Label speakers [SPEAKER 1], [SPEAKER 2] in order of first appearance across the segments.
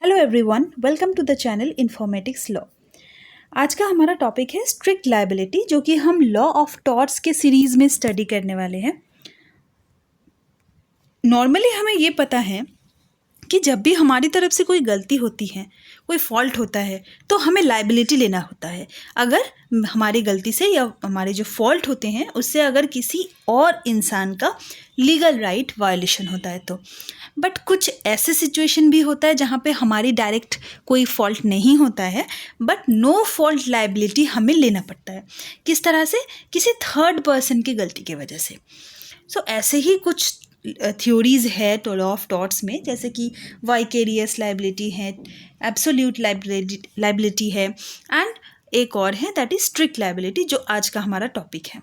[SPEAKER 1] Hello everyone, welcome to the channel informatics law. आज का हमारा टॉपिक है स्ट्रिक्ट लायबिलिटी, जो कि हम लॉ ऑफ टॉर्ट्स के सीरीज़ में स्टडी करने वाले हैं। नॉर्मली हमें ये पता है कि जब भी हमारी तरफ से कोई गलती होती है, कोई फॉल्ट होता है, तो हमें लायबिलिटी लेना होता है। अगर हमारी गलती से या हमारे जो फॉल्ट होते हैं उससे अगर किसी और इंसान का लीगल राइट वायलेशन होता है तो। बट कुछ ऐसे सिचुएशन भी होता है जहाँ पे हमारी डायरेक्ट कोई फॉल्ट नहीं होता है, बट नो फॉल्ट लायबिलिटी हमें लेना पड़ता है। किस तरह से? किसी थर्ड पर्सन की गलती की वजह से। ऐसे ही कुछ थ्योरीज है लॉ ऑफ टॉर्ट्स में, जैसे कि वाइकेरियस लायबिलिटी है, एब्सोल्यूट लायबिलिटी है, एंड एक और है दैट इज स्ट्रिक्ट लायबिलिटी, जो आज का हमारा टॉपिक है।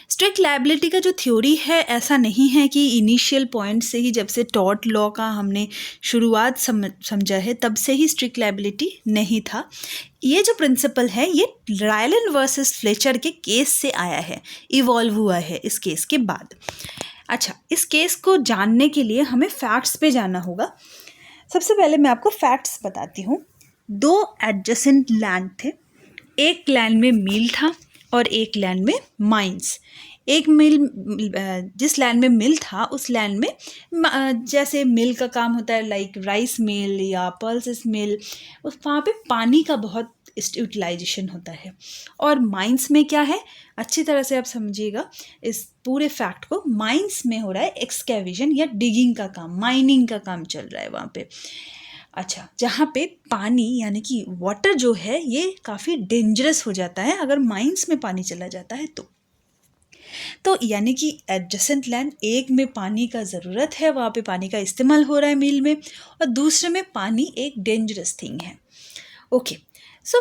[SPEAKER 1] स्ट्रिक्ट लायबिलिटी का जो थ्योरी है, ऐसा नहीं है कि इनिशियल पॉइंट से ही, जब से टॉर्ट लॉ का हमने शुरुआत समझा है तब से ही स्ट्रिक्ट लायबिलिटी नहीं था। ये जो प्रिंसिपल है ये रायलन वर्सेस फ्लेचर के केस से आया है, इवॉल्व हुआ है इस केस के बाद। अच्छा, इस केस को जानने के लिए हमें फैक्ट्स पे जाना होगा। सबसे पहले मैं आपको फैक्ट्स बताती हूँ। दो एडजेसेंट लैंड थे, एक लैंड में मिल था और एक लैंड में माइंस। एक मिल, जिस लैंड में मिल था उस लैंड में जैसे मिल का काम होता है, लाइक राइस मिल या पल्सेस मिल, उस वहाँ पे पानी का बहुत यूटिलाइजेशन होता है। और माइंस में क्या है, अच्छी तरह से आप समझिएगा इस पूरे फैक्ट को। माइंस में हो रहा है एक्सकैवेशन या डिगिंग का काम, माइनिंग का काम चल रहा है वहाँ पे। अच्छा, जहाँ पे पानी यानी कि वाटर जो है ये काफ़ी डेंजरस हो जाता है अगर माइंस में पानी चला जाता है तो यानी कि एडजेसेंट लैंड, एक में पानी का ज़रूरत है, वहाँ पे पानी का इस्तेमाल हो रहा है मिल में, और दूसरे में पानी एक डेंजरस थिंग है। ओके,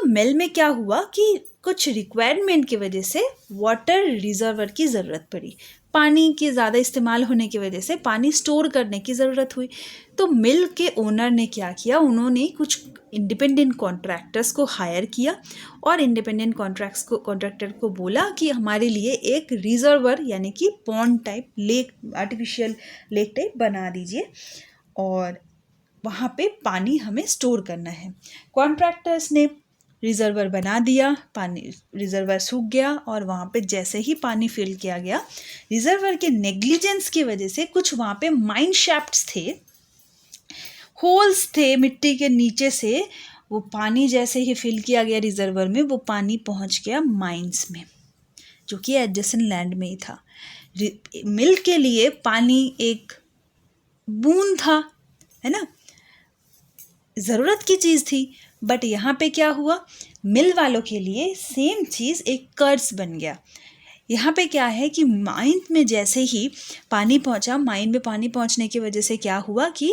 [SPEAKER 1] मिल में क्या हुआ कि कुछ रिक्वायरमेंट की वजह से वाटर रिजर्वर की ज़रूरत पड़ी। पानी के ज़्यादा इस्तेमाल होने की वजह से पानी स्टोर करने की ज़रूरत हुई। तो मिल के ओनर ने क्या किया, उन्होंने कुछ इंडिपेंडेंट कॉन्ट्रैक्टर्स को हायर किया और इंडिपेंडेंट कॉन्ट्रैक्टर को बोला कि हमारे लिए एक रिजर्वर यानी कि pond type, lake, artificial lake type बना दीजिए और वहाँ पे पानी हमें स्टोर करना है। कॉन्ट्रैक्टर्स ने रिजर्वर बना दिया, पानी रिजर्वर सूख गया और वहाँ पे जैसे ही पानी फिल किया गया, रिजर्वर के नेग्लिजेंस की वजह से कुछ वहाँ पे माइन शैफ्ट्स थे, होल्स थे मिट्टी के नीचे से, वो पानी जैसे ही फिल किया गया रिजर्वर में, वो पानी पहुँच गया माइंस में, जो कि एडजेसेंट लैंड में ही था। मिल के लिए पानी एक बूंद था, है ना, ज़रूरत की चीज़ थी। बट यहाँ पे क्या हुआ, मिल वालों के लिए सेम चीज़ एक कर्ज बन गया। यहाँ पे क्या है कि माइन में जैसे ही पानी पहुँचा, माइन में पानी पहुँचने की वजह से क्या हुआ कि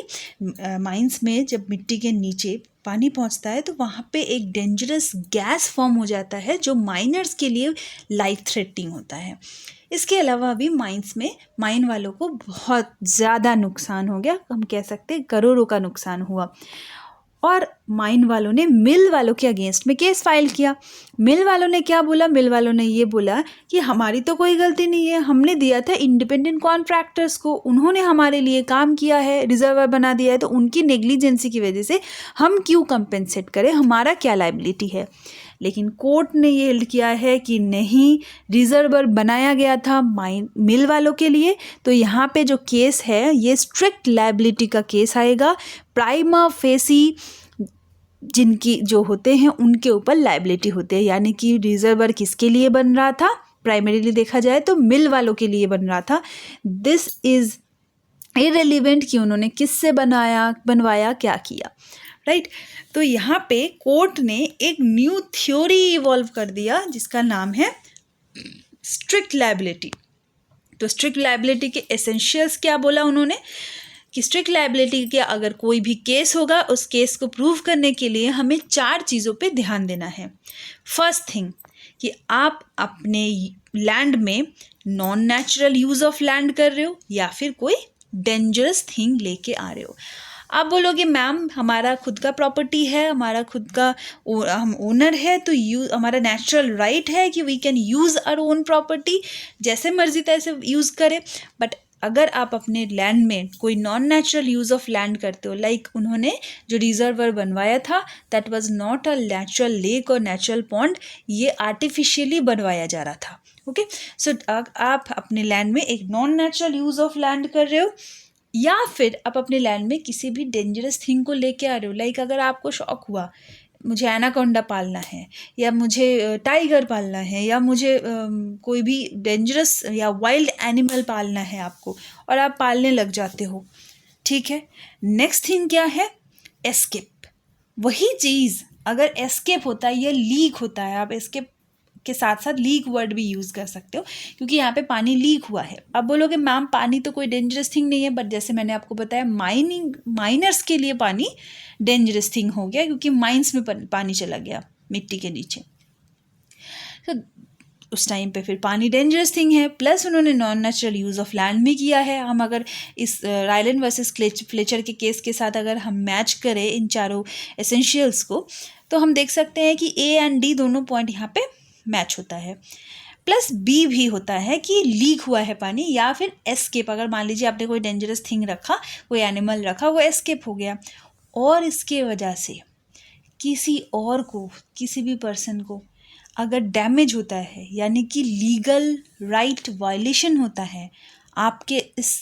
[SPEAKER 1] माइंस में जब मिट्टी के नीचे पानी पहुँचता है तो वहाँ पे एक डेंजरस गैस फॉर्म हो जाता है जो माइनर्स के लिए लाइफ थ्रेटनिंग होता है। इसके अलावा भी माइंस में माइन वालों को बहुत ज़्यादा नुकसान हो गया, हम कह सकते हैं करोड़ों का नुकसान हुआ। और माइन वालों ने मिल वालों के अगेंस्ट में केस फाइल किया। मिल वालों ने क्या बोला, मिल वालों ने ये बोला कि हमारी तो कोई गलती नहीं है, हमने दिया था इंडिपेंडेंट कॉन्ट्रैक्टर्स को, उन्होंने हमारे लिए काम किया है, रिजर्वर बना दिया है, तो उनकी नेग्लिजेंसी की वजह से हम क्यों कंपेंसेट करें, हमारा क्या लायबिलिटी है। लेकिन कोर्ट ने ये हिल्ड किया है कि नहीं, रिजर्वर बनाया गया था माइन मिल वालों के लिए, तो यहाँ पे जो केस है ये स्ट्रिक्ट लायबिलिटी का केस आएगा। प्राइमा फेसी जिनकी जो होते हैं उनके ऊपर लायबिलिटी होती है, यानी कि रिजर्वर किसके लिए बन रहा था, प्राइमरीली देखा जाए तो मिल वालों के लिए बन रहा था। दिस इज़ इररिलेवेंट कि उन्होंने किससे बनवाया, क्या किया, राइट। तो यहाँ पे कोर्ट ने एक न्यू थ्योरी इवॉल्व कर दिया जिसका नाम है स्ट्रिक्ट लायबिलिटी। तो स्ट्रिक्ट लायबिलिटी के एसेंशियल्स क्या बोला उन्होंने कि स्ट्रिक्ट लायबिलिटी के अगर कोई भी केस होगा, उस केस को प्रूव करने के लिए हमें 4 चीज़ों पे ध्यान देना है। फर्स्ट थिंग कि आप अपने लैंड में non natural use of land कर रहे हो या फिर कोई डेंजरस थिंग लेके आ रहे हो। आप बोलोगे मैम हमारा खुद का प्रॉपर्टी है, हमारा खुद का हम ओनर है, तो हमारा नेचुरल राइट है कि we can use our own property, जैसे मर्जी तैसे यूज़ करें। बट अगर आप अपने लैंड में कोई non natural use of land करते हो, लाइक उन्होंने जो रिजर्वर बनवाया था that was not a natural lake और नेचुरल पॉन्ड, ये आर्टिफिशियली बनवाया जा रहा था। ओके, सो आप अपने लैंड में एक non natural use of land कर रहे हो, या फिर आप अपने लैंड में किसी भी डेंजरस थिंग को लेके आ रहे हो। लाइक अगर आपको शौक हुआ मुझे एनाकोंडा पालना है, या मुझे टाइगर पालना है, या मुझे कोई भी डेंजरस या वाइल्ड एनिमल पालना है आपको, और आप पालने लग जाते हो, ठीक है। नेक्स्ट थिंग क्या है? एस्केप। वही चीज़ अगर एस्केप होता है या लीक होता है, आप एस्केप के साथ साथ लीक वर्ड भी यूज़ कर सकते हो, क्योंकि यहाँ पे पानी लीक हुआ है। अब बोलोगे मैम पानी तो कोई डेंजरस थिंग नहीं है, बट जैसे मैंने आपको बताया माइनर्स के लिए पानी डेंजरस थिंग हो गया, क्योंकि माइंस में पानी चला गया मिट्टी के नीचे, तो उस टाइम पे फिर पानी डेंजरस थिंग है। प्लस उन्होंने non natural use of land में किया है। हम अगर इस रायलन वर्सेस फ्लेचर के केस के साथ अगर हम मैच करें इन चारों एसेंशियल्स को, तो हम देख सकते हैं कि ए एंड डी दोनों पॉइंट यहाँ पे मैच होता है। प्लस बी भी होता है कि लीक हुआ है पानी, या फिर एस्केप। अगर मान लीजिए आपने कोई डेंजरस थिंग रखा, कोई एनिमल रखा, वो एस्केप हो गया, और इसके वजह से किसी और को, किसी भी पर्सन को अगर डैमेज होता है, यानी कि लीगल राइट वायलेशन होता है आपके इस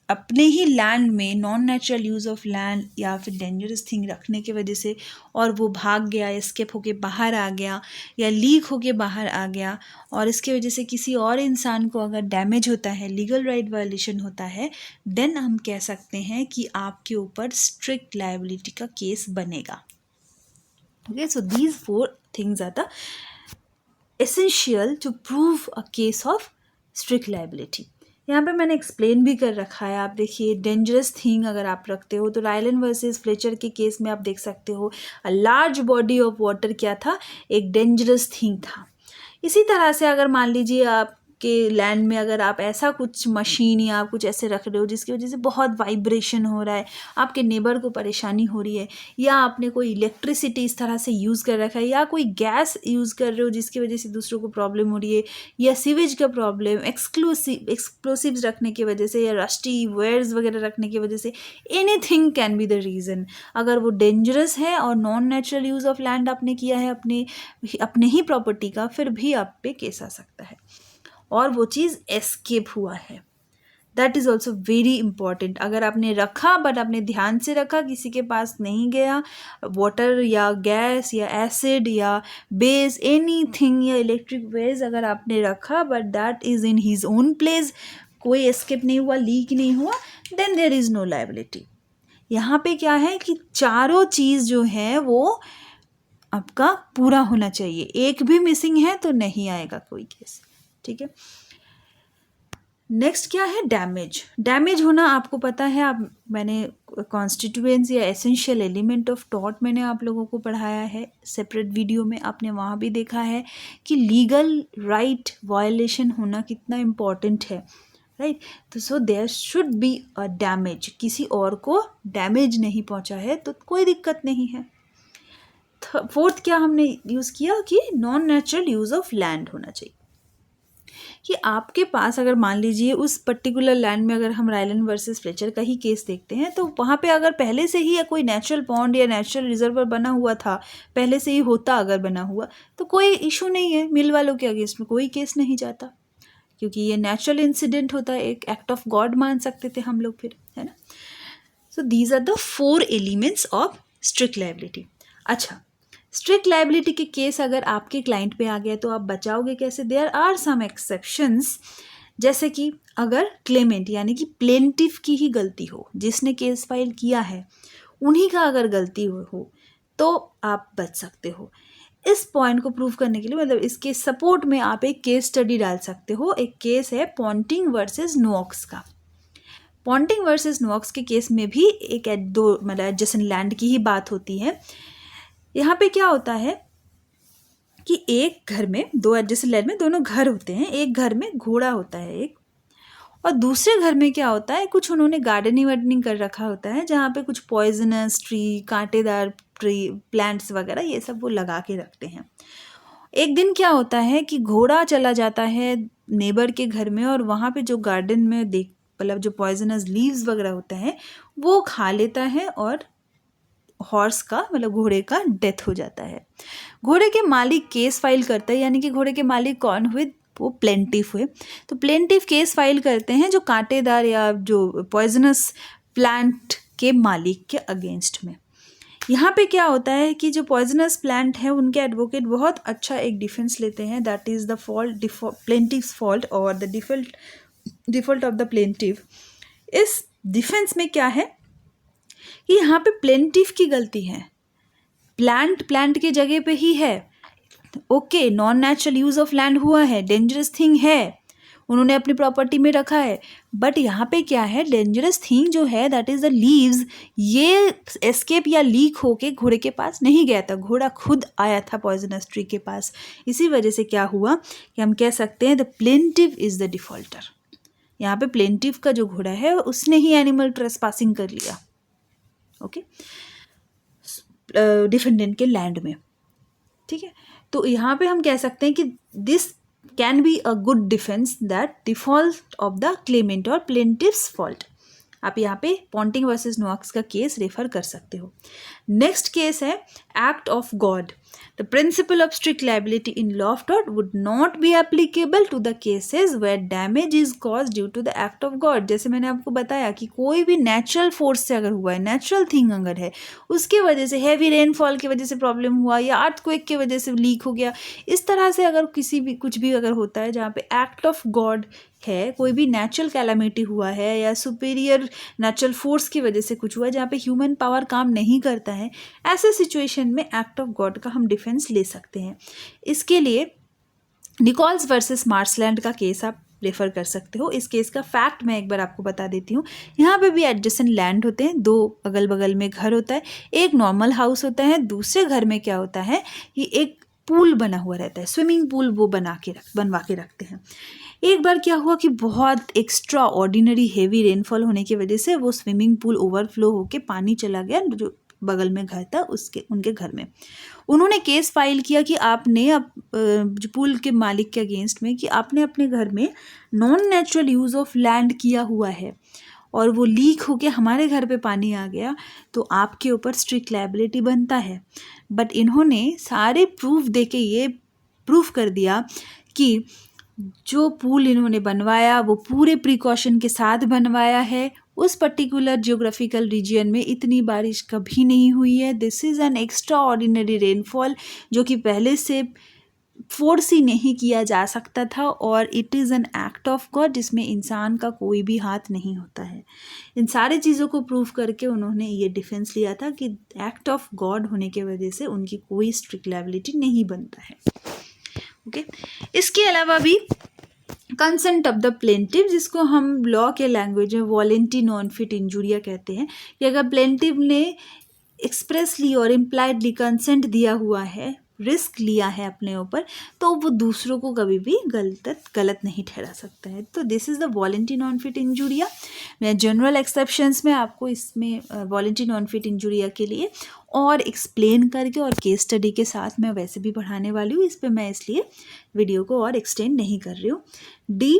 [SPEAKER 1] अपने ही लैंड में non natural use of land या फिर डेंजरस थिंग रखने की वजह से, और वो भाग गया, एस्केप होके बाहर आ गया या लीक होके बाहर आ गया, और इसके वजह से किसी और इंसान को अगर डैमेज होता है, लीगल राइट वायलेशन होता है, देन हम कह सकते हैं कि आपके ऊपर स्ट्रिक्ट लायबिलिटी का केस बनेगा। Okay, so these 4 things are the essential to prove a case of strict liability। यहाँ पे मैंने एक्सप्लेन भी कर रखा है। आप देखिए, डेंजरस थिंग अगर आप रखते हो तो रायलन वर्सेस फ्लेचर के केस में आप देख सकते हो a large body of water क्या था, एक डेंजरस थिंग था। इसी तरह से अगर मान लीजिए आपके लैंड में अगर आप ऐसा कुछ मशीन या आप कुछ ऐसे रख रहे हो जिसकी वजह से बहुत वाइब्रेशन हो रहा है, आपके नेबर को परेशानी हो रही है, या आपने कोई इलेक्ट्रिसिटी इस तरह से यूज़ कर रखा है, या कोई गैस यूज़ कर रहे हो जिसकी वजह से दूसरों को प्रॉब्लम हो रही है, या सीवेज का प्रॉब्लम, एक्सप्लोसिव्स रखने की वजह से, या रस्टी वेयर्स वगैरह रखने की वजह से, anything can be the reason. अगर वो डेंजरस है और non natural use of land आपने किया है अपने ही प्रॉपर्टी का, फिर भी आप पे केस आ सकता है, और वो चीज़ एस्केप हुआ है। That is also very important. अगर आपने रखा बट आपने ध्यान से रखा, किसी के पास नहीं गया, वाटर या गैस या एसिड या बेस एनीथिंग या इलेक्ट्रिक वेज अगर आपने रखा but that is in his own place, कोई एस्केप नहीं हुआ, लीक नहीं हुआ, then there is no liability. यहाँ पे क्या है कि चारों चीज़ जो है वो आपका पूरा होना चाहिए, एक भी मिसिंग है तो नहीं आएगा कोई केस, ठीक है। नेक्स्ट क्या है? डैमेज। डैमेज होना आपको पता है, मैंने कॉन्स्टिट्यूएंट्स या एसेंशियल एलिमेंट ऑफ टॉट मैंने आप लोगों को पढ़ाया है सेपरेट वीडियो में, आपने वहाँ भी देखा है कि लीगल राइट वायलेशन होना कितना इम्पॉर्टेंट है, राइट। तो so there should be a damage, किसी और को डैमेज नहीं पहुँचा है तो कोई दिक्कत नहीं है। फोर्थ क्या हमने यूज़ किया कि non natural use of land होना चाहिए, कि आपके पास अगर मान लीजिए उस पर्टिकुलर लैंड में अगर हम रायलन वर्सेस फ्लेचर का ही केस देखते हैं, तो वहाँ पे अगर पहले से ही या कोई नेचुरल पॉन्ड या नेचुरल रिजर्वर बना हुआ था, पहले से ही होता अगर बना हुआ, तो कोई इशू नहीं है, मिल वालों के अगेंस्ट में कोई केस नहीं जाता, क्योंकि ये नेचुरल इंसिडेंट होता है, एक एक्ट ऑफ गॉड मान सकते थे हम लोग फिर, है ना। So these are the 4 elements of strict liability. अच्छा, स्ट्रिक्ट लायबिलिटी के केस अगर आपके क्लाइंट पे आ गया तो आप बचाओगे कैसे? देयर आर सम एक्सेप्शंस, जैसे कि अगर क्लेमेंट यानी कि प्लेंटिफ की ही गलती हो, जिसने केस फाइल किया है उन्हीं का अगर गलती हो तो आप बच सकते हो। इस पॉइंट को प्रूव करने के लिए, मतलब इसके सपोर्ट में आप एक केस स्टडी डाल सकते हो। एक केस है पॉन्टिंग वर्सेस नोक्स का। पॉन्टिंग वर्सेस नोक्स के केस में भी एक मतलब एडजेसेंट लैंड की ही बात होती है। यहाँ पे क्या होता है कि एक घर में, 2 एडजेसेंट लैंड में दोनों घर होते हैं, एक घर में घोड़ा होता है एक, और दूसरे घर में क्या होता है, कुछ उन्होंने गार्डनिंग वार्डनिंग कर रखा होता है जहाँ पे कुछ पॉइजनस ट्री, कांटेदार ट्री, प्लांट्स वगैरह ये सब वो लगा के रखते हैं। एक दिन क्या होता है कि घोड़ा चला जाता है नेबर के घर में, और वहाँ पे जो गार्डन में मतलब जो पॉइजनस लीव्स वगैरह होता है वो खा लेता है और हॉर्स का मतलब घोड़े का डेथ हो जाता है। घोड़े के मालिक केस फाइल करता है, यानी कि घोड़े के मालिक कौन हुए, वो प्लेंटिफ हुए। तो प्लेंटिफ केस फाइल करते हैं जो कांटेदार या जो पॉइजनस प्लांट के मालिक के अगेंस्ट में। यहाँ पे क्या होता है कि जो पॉइजनस प्लांट है उनके एडवोकेट बहुत अच्छा एक डिफेंस लेते हैं, that is the fault plaintiff's fault और the default of the plaintiff. इस डिफेंस में क्या है कि यहाँ पे प्लेंटिव की गलती है, प्लांट के जगह पे ही है। Okay, non natural use of land हुआ है, डेंजरस थिंग है, उन्होंने अपनी प्रॉपर्टी में रखा है, बट यहाँ पे क्या है, डेंजरस थिंग जो है दैट इज द लीव्स, ये एस्केप या लीक होके घोड़े के पास नहीं गया था, घोड़ा खुद आया था पॉइजनस ट्री के पास। इसी वजह से क्या हुआ कि हम कह सकते हैं the plaintiff is the defaulter. यहाँ पे प्लेंटिव का जो घोड़ा है उसने ही एनिमल ट्रेसपासिंग कर लिया, ओके, डिफेंडेंट के लैंड में, ठीक है। तो यहाँ पे हम कह सकते हैं कि this can be a good defence that default of the Clement और प्लेंटिव्स फॉल्ट। आप यहाँ पे पॉन्टिंग वर्सेस नोआक्स का केस रेफर कर सकते हो। नेक्स्ट केस है act of God. The principle of strict liability in law of tort would not be applicable to the cases where damage is cause due to the act of God. जैसे मैंने आपको बताया कि कोई भी natural force से अगर हुआ है, नेचुरल थिंग अगर है, उसके वजह से हैवी रेनफॉल की वजह से प्रॉब्लम हुआ या अर्थक्वेक की वजह से लीक हो गया, इस तरह से अगर किसी भी कुछ भी अगर होता है जहाँ पे एक्ट ऑफ गॉड है, कोई भी नेचुरल कैलामिटी हुआ है या सुपीरियर नेचुरल फोर्स की वजह से कुछ हुआ जहाँ पे ह्यूमन पावर काम नहीं करता है, ऐसे सिचुएशन में एक्ट ऑफ गॉड का हम डिफेंस ले सकते हैं। इसके लिए निकोल्स वर्सेस मार्सलैंड का केस आप रेफर कर सकते हो। इस केस का फैक्ट मैं एक बार आपको बता देती हूँ। यहाँ पे भी एडजेसेंट लैंड होते हैं, दो अगल बगल में घर होता है, एक नॉर्मल हाउस होता है, दूसरे घर में क्या होता है कि एक पूल बना हुआ रहता है, स्विमिंग पूल वो बनवा के रखते हैं। एक बार क्या हुआ कि बहुत एक्स्ट्रा ऑर्डिनरी हेवी रेनफॉल होने की वजह से वो स्विमिंग पूल ओवरफ्लो होके पानी चला गया जो बगल में घर था उनके घर में। उन्होंने केस फाइल किया कि आपने जो पूल के मालिक के अगेंस्ट में कि आपने अपने घर में non natural use of land किया हुआ है और वो लीक होके हमारे घर पे पानी आ गया, तो आपके ऊपर स्ट्रिक्ट लायबिलिटी बनता है। बट इन्होंने सारे प्रूफ देके ये प्रूफ कर दिया कि जो पूल इन्होंने बनवाया वो पूरे प्रिकॉशन के साथ बनवाया है, उस पर्टिकुलर जियोग्राफिकल रीजन में इतनी बारिश कभी नहीं हुई है, this is an extra ordinary rainfall जो कि पहले से फोर्स ही नहीं किया जा सकता था, और it is an act of God जिसमें इंसान का कोई भी हाथ नहीं होता है। इन सारी चीज़ों को प्रूव करके उन्होंने ये डिफेंस लिया था कि एक्ट ऑफ गॉड होने की वजह से उनकी कोई स्ट्रिक्ट लायबिलिटी नहीं बनता है, ओके। इसके अलावा भी कंसेंट ऑफ द प्लेंटिव, जिसको हम लॉ के लैंग्वेज में वॉलेंटी नॉन फिट इंजूरिया कहते हैं, कि अगर प्लेंटिव ने एक्सप्रेसली और इम्प्लाइडली कंसेंट दिया हुआ है, रिस्क लिया है अपने ऊपर, तो वो दूसरों को कभी भी गलत नहीं ठहरा सकता है। तो this is the volenti non fit injuria. मैं जनरल एक्सेप्शंस में आपको इसमें वॉलेंटी नॉन फिट इंजूरिया के लिए और एक्सप्लेन करके और केस स्टडी के साथ मैं वैसे भी पढ़ाने वाली हूँ, इस पर मैं इसलिए वीडियो को और एक्सटेंड नहीं कर रही हूँ। D,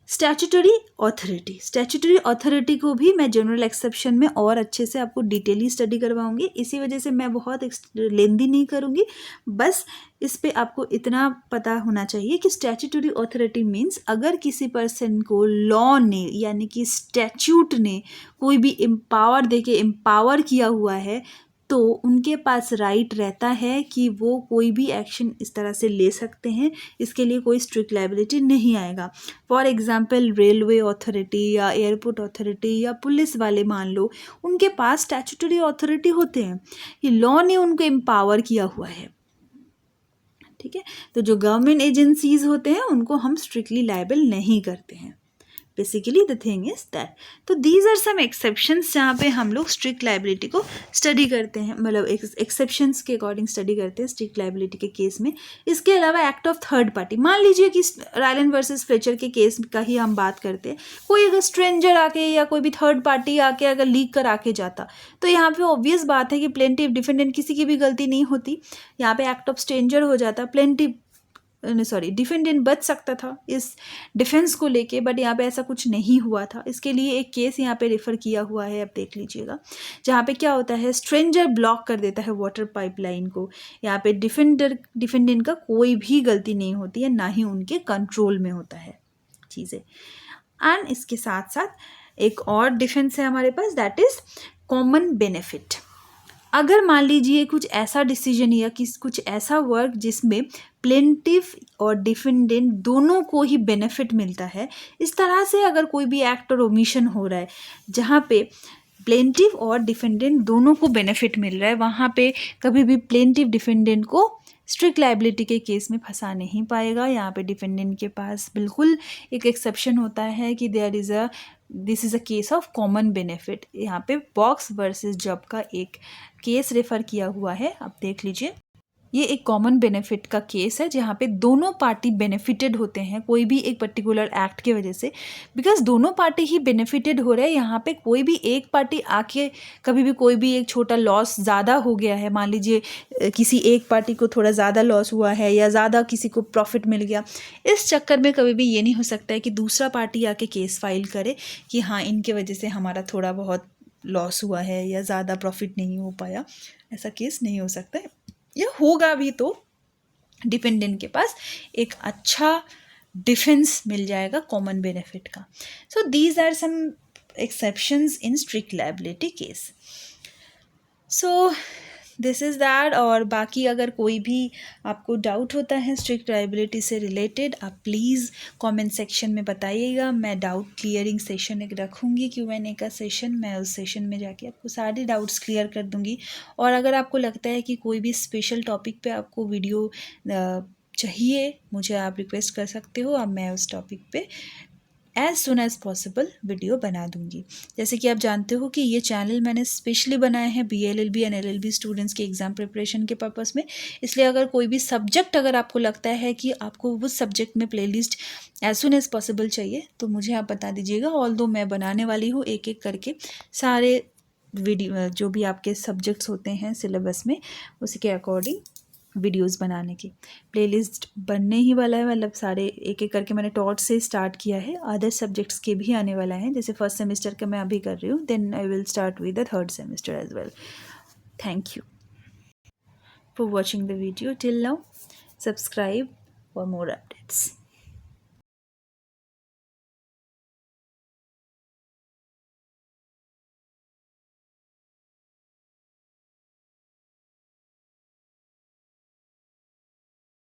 [SPEAKER 1] statutory authority. Statutory authority को भी मैं जनरल एक्सेप्शन में और अच्छे से आपको डिटेली स्टडी करवाऊंगी, इसी वजह से मैं बहुत लेंदी नहीं करूंगी, बस इस पे आपको इतना पता होना चाहिए कि स्टैट्यूटरी अथॉरिटी मीन्स अगर किसी पर्सन को लॉ ने यानी कि स्टैट्यूट ने कोई भी एम्पावर देके एम्पावर किया हुआ है, तो उनके पास राइट रहता है कि वो कोई भी एक्शन इस तरह से ले सकते हैं, इसके लिए कोई स्ट्रिक्ट लायबिलिटी नहीं आएगा। फॉर एग्जांपल रेलवे अथॉरिटी या एयरपोर्ट अथॉरिटी या पुलिस वाले मान लो, उनके पास स्टैट्यूटरी अथॉरिटी होते हैं, ये लॉ ने उनको एम्पावर किया हुआ है, ठीक है। तो जो गवर्नमेंट एजेंसीज होते हैं उनको हम स्ट्रिक्टली लायबल नहीं करते हैं, basically the thing is that. तो दीज आर सम एक्सेप्शंस जहाँ पे हम लोग स्ट्रिक्ट लायबिलिटी को स्टडी करते हैं, मतलब एक्सेप्शंस के अकॉर्डिंग स्टडी करते हैं स्ट्रिक्ट लायबिलिटी के केस में। इसके अलावा एक्ट ऑफ थर्ड पार्टी, मान लीजिए कि रायलैंड वर्सेस फ्लेचर के केस का ही हम बात करते हैं, कोई अगर स्ट्रेंजर आके या कोई भी थर्ड पार्टी आके अगर लीक कर आके जाता, तो यहाँ पे ऑब्वियस बात है कि प्लेंटिव डिफेंडेंट किसी की भी गलती नहीं होती, यहाँ पे एक्ट ऑफ स्ट्रेंजर हो जाता, प्लेंटिव सॉरी डिफेंडेंट बच सकता था इस डिफेंस को लेके, बट यहाँ पे ऐसा कुछ नहीं हुआ था। इसके लिए एक केस यहाँ पे रेफर किया हुआ है, आप देख लीजिएगा, जहाँ पे क्या होता है, स्ट्रेंजर ब्लॉक कर देता है वाटर पाइपलाइन को। यहाँ पे डिफेंडेंट का कोई भी गलती नहीं होती है, ना ही उनके कंट्रोल में होता है चीज़ें। एंड इसके साथ साथ एक और डिफेंस है हमारे पास, दैट इज कॉमन बेनिफिट। अगर मान लीजिए कुछ ऐसा डिसीजन या कुछ ऐसा वर्क जिसमें प्लेंटिफ और डिफेंडेंट दोनों को ही बेनिफिट मिलता है, इस तरह से अगर कोई भी एक्ट और ओमिशन हो रहा है जहाँ पे प्लेंटिफ और डिफेंडेंट दोनों को बेनिफिट मिल रहा है, वहाँ पे कभी भी प्लेंटिफ डिफेंडेंट को स्ट्रिक्ट लाइबिलिटी के केस में फंसा नहीं पाएगा। यहाँ पे डिफेंडेंट के पास बिल्कुल एक एक्सेप्शन होता है कि this is a case of common benefit. यहाँ पे बॉक्स वर्सेस जॉब का एक केस रेफर किया हुआ है, आप देख लीजिए। ये एक कॉमन बेनिफिट का केस है जहाँ पे दोनों पार्टी बेनिफिटेड होते हैं कोई भी एक पर्टिकुलर एक्ट की वजह से, बिकॉज दोनों पार्टी ही बेनिफिटेड हो रहे हैं। यहाँ पे कोई भी एक पार्टी आके कभी भी कोई भी एक छोटा लॉस ज़्यादा हो गया है, मान लीजिए किसी एक पार्टी को थोड़ा ज़्यादा लॉस हुआ है या ज़्यादा किसी को प्रॉफिट मिल गया, इस चक्कर में कभी भी ये नहीं हो सकता है कि दूसरा पार्टी आके केस फाइल करे कि हाँ इनके वजह से हमारा थोड़ा बहुत लॉस हुआ है या ज़्यादा प्रॉफिट नहीं हो पाया। ऐसा केस नहीं हो सकता है, या होगा भी तो डिपेंडेंट के पास एक अच्छा डिफेंस मिल जाएगा कॉमन बेनिफिट का। So these are some exceptions in strict liability case. So this is that. और बाकी अगर कोई भी आपको डाउट होता है स्ट्रिक्ट लायबिलिटी से रिलेटेड, आप प्लीज़ कमेंट सेक्शन में बताइएगा। मैं डाउट क्लियरिंग सेशन एक रखूँगी, Q&A का सेशन, मैं उस सेशन में जाके आपको सारे डाउट्स क्लियर कर दूँगी। और अगर आपको लगता है कि कोई भी स्पेशल टॉपिक पे आपको वीडियो चाहिए, मुझे आप रिक्वेस्ट कर सकते हो, अब मैं उस टॉपिक पे as soon as possible video बना दूंगी। जैसे कि आप जानते हो कि ये चैनल मैंने स्पेशली बनाए हैं BLLB एंड LLB स्टूडेंट्स के एग्ज़ाम प्रिपरेशन के पर्पस में। इसलिए अगर कोई भी सब्जेक्ट अगर आपको लगता है कि आपको उस सब्जेक्ट में playlist as soon as possible चाहिए तो मुझे आप बता दीजिएगा। ऑल्दो मैं बनाने वाली हूँ एक एक करके सारे वीडियो जो भी आपके सब्जेक्ट्स होते हैं सिलेबस में, उसी के अकॉर्डिंग वीडियोस बनाने की प्लेलिस्ट बनने ही वाला है। मतलब सारे एक एक करके मैंने टॉट से स्टार्ट किया है, अदर सब्जेक्ट्स के भी आने वाला है। जैसे फर्स्ट सेमेस्टर का मैं अभी कर रही हूँ, then I will start with the third semester as well. Thank you for watching the video till now. Subscribe for more updates.